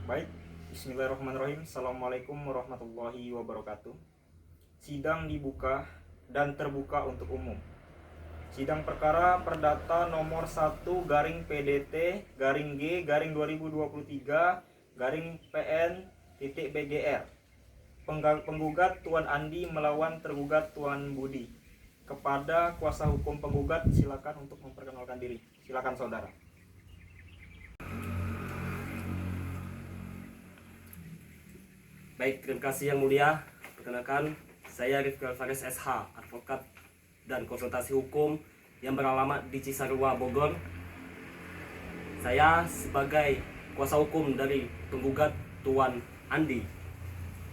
Baik, bismillahirrahmanirrahim. Assalamualaikum warahmatullahi wabarakatuh. Sidang dibuka dan terbuka untuk umum. Sidang perkara perdata nomor 1 garing PDT garing G garing 2023 garing PN titik BGR. Penggugat Tuan Andi melawan tergugat Tuan Budi. Kepada kuasa hukum penggugat, silakan untuk memperkenalkan diri. Silakan saudara. Baik, terima kasih yang mulia. Perkenalkan, saya Rifki Alvarez SH, advokat dan konsultasi hukum yang beralamat di Cisarua, Bogor. Saya sebagai kuasa hukum dari penggugat Tuan Andi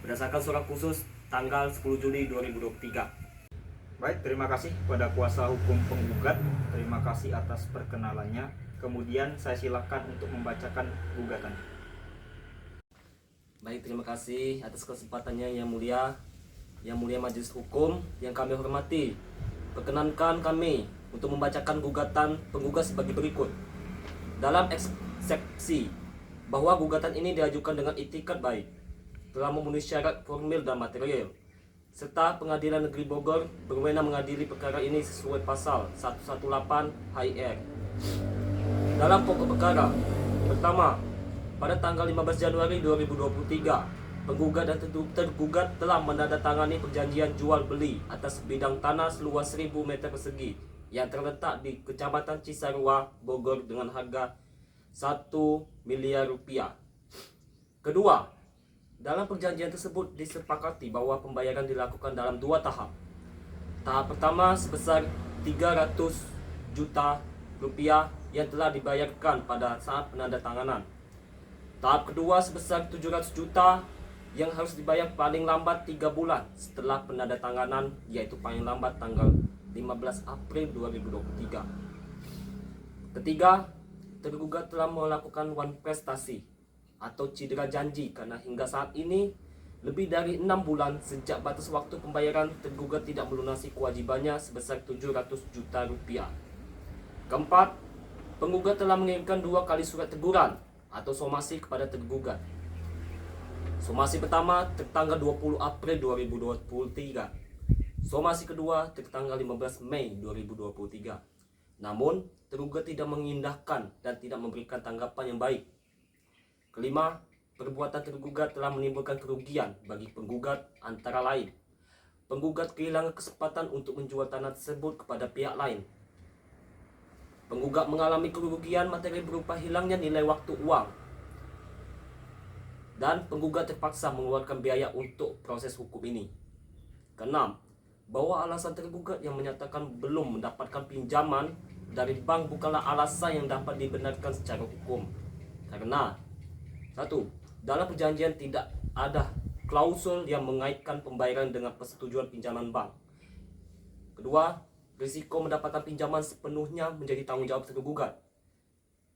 berdasarkan surat khusus tanggal 10 Juli 2023. Baik, terima kasih kepada kuasa hukum penggugat. Terima kasih atas perkenalannya. Kemudian saya silakan untuk membacakan gugatan. Baik, terima kasih atas kesempatannya yang mulia majelis hukum yang kami hormati. Perkenankan kami untuk membacakan gugatan penggugat sebagai berikut. Dalam eksepsi bahwa gugatan ini diajukan dengan itikat baik, telah memenuhi syarat formil dan material, serta Pengadilan Negeri Bogor berwenang mengadili perkara ini sesuai pasal 118 HIR. Dalam pokok perkara, pertama, pada tanggal 15 Januari 2023, penggugat dan tergugat telah menandatangani perjanjian jual beli atas bidang tanah seluas 1000 meter persegi yang terletak di Kecamatan Cisarua, Bogor dengan harga 1 miliar rupiah. Kedua, dalam perjanjian tersebut disepakati bahwa pembayaran dilakukan dalam 2 tahap. Tahap pertama sebesar 300 juta rupiah yang telah dibayarkan pada saat penandatanganan. Tahap kedua sebesar 700 juta yang harus dibayar paling lambat 3 bulan setelah penandatanganan, yaitu paling lambat tanggal 15 April 2023. Ketiga, tergugat telah melakukan wan prestasi atau cedera janji karena hingga saat ini lebih dari 6 bulan sejak batas waktu pembayaran tergugat tidak melunasi kewajibannya sebesar 700 juta rupiah. Keempat, penggugat telah mengirimkan 2 kali surat teguran atau somasi kepada tergugat. Somasi pertama tertanggal 20 April 2023. Somasi kedua tertanggal 15 Mei 2023. Namun, tergugat tidak mengindahkan dan tidak memberikan tanggapan yang baik. Kelima, perbuatan tergugat telah menimbulkan kerugian bagi penggugat antara lain: penggugat kehilangan kesempatan untuk menjual tanah tersebut kepada pihak lain. Penggugat mengalami kerugian materi berupa hilangnya nilai waktu uang. Dan penggugat terpaksa mengeluarkan biaya untuk proses hukum ini. Keenam, bahwa alasan tergugat yang menyatakan belum mendapatkan pinjaman dari bank bukanlah alasan yang dapat dibenarkan secara hukum. Karena 1. Dalam perjanjian tidak ada klausul yang mengaitkan pembayaran dengan persetujuan pinjaman bank. Kedua, risiko mendapatkan pinjaman sepenuhnya menjadi tanggung jawab tergugat.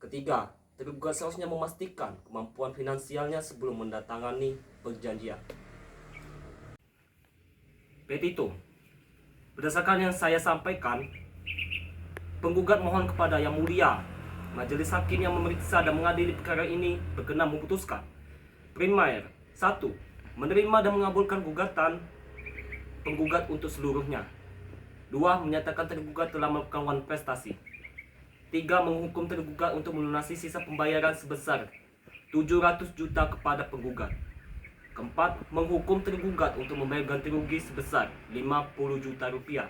Ketiga, tergugat seharusnya memastikan kemampuan finansialnya sebelum mendatangani perjanjian. Petito, berdasarkan yang saya sampaikan, penggugat mohon kepada Yang Mulia Majelis Hakim yang memeriksa dan mengadili perkara ini berkenan memutuskan: Primer, 1. Menerima dan mengabulkan gugatan penggugat untuk seluruhnya. 2. Menyatakan tergugat telah melakukan wan prestasi. 3. Menghukum tergugat untuk melunasi sisa pembayaran sebesar 700 juta kepada penggugat. 4. Menghukum tergugat untuk membayar ganti rugi sebesar 50 juta rupiah.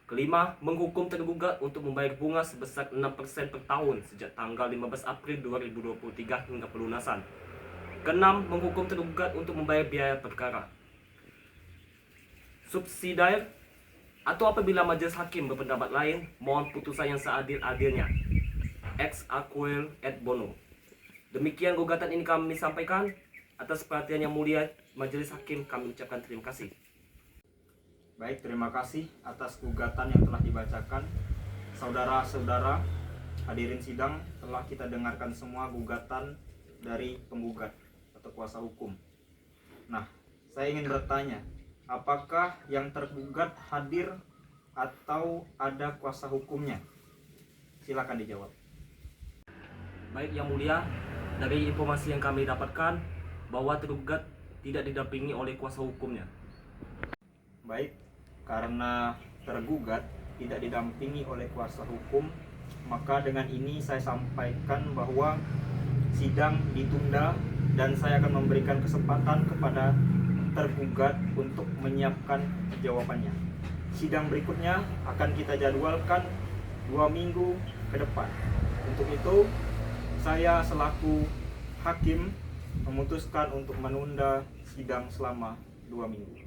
5. Menghukum tergugat untuk membayar bunga sebesar 6% per tahun sejak tanggal 15 April 2023 hingga pelunasan. 6. Menghukum tergugat untuk membayar biaya perkara. Subsidiar atau apabila majelis hakim berpendapat lain, mohon putusan yang seadil-adilnya. Ex aequo et bono. Demikian gugatan ini kami sampaikan. Atas perhatian yang mulia majelis hakim, kami ucapkan terima kasih. Baik, terima kasih atas gugatan yang telah dibacakan. Saudara-saudara hadirin sidang, telah kita dengarkan semua gugatan dari penggugat atau kuasa hukum. Nah, saya ingin bertanya, apakah yang tergugat hadir atau ada kuasa hukumnya? Silakan dijawab. Baik yang mulia, Dari informasi yang kami dapatkan bahwa tergugat tidak didampingi oleh kuasa hukumnya. Baik, karena tergugat tidak didampingi oleh kuasa hukum, maka dengan ini saya sampaikan bahwa sidang ditunda dan saya akan memberikan kesempatan kepada tergugat untuk menyiapkan jawabannya. Sidang berikutnya akan kita jadwalkan 2 minggu ke depan. Untuk itu, saya selaku hakim memutuskan untuk menunda sidang selama 2 minggu.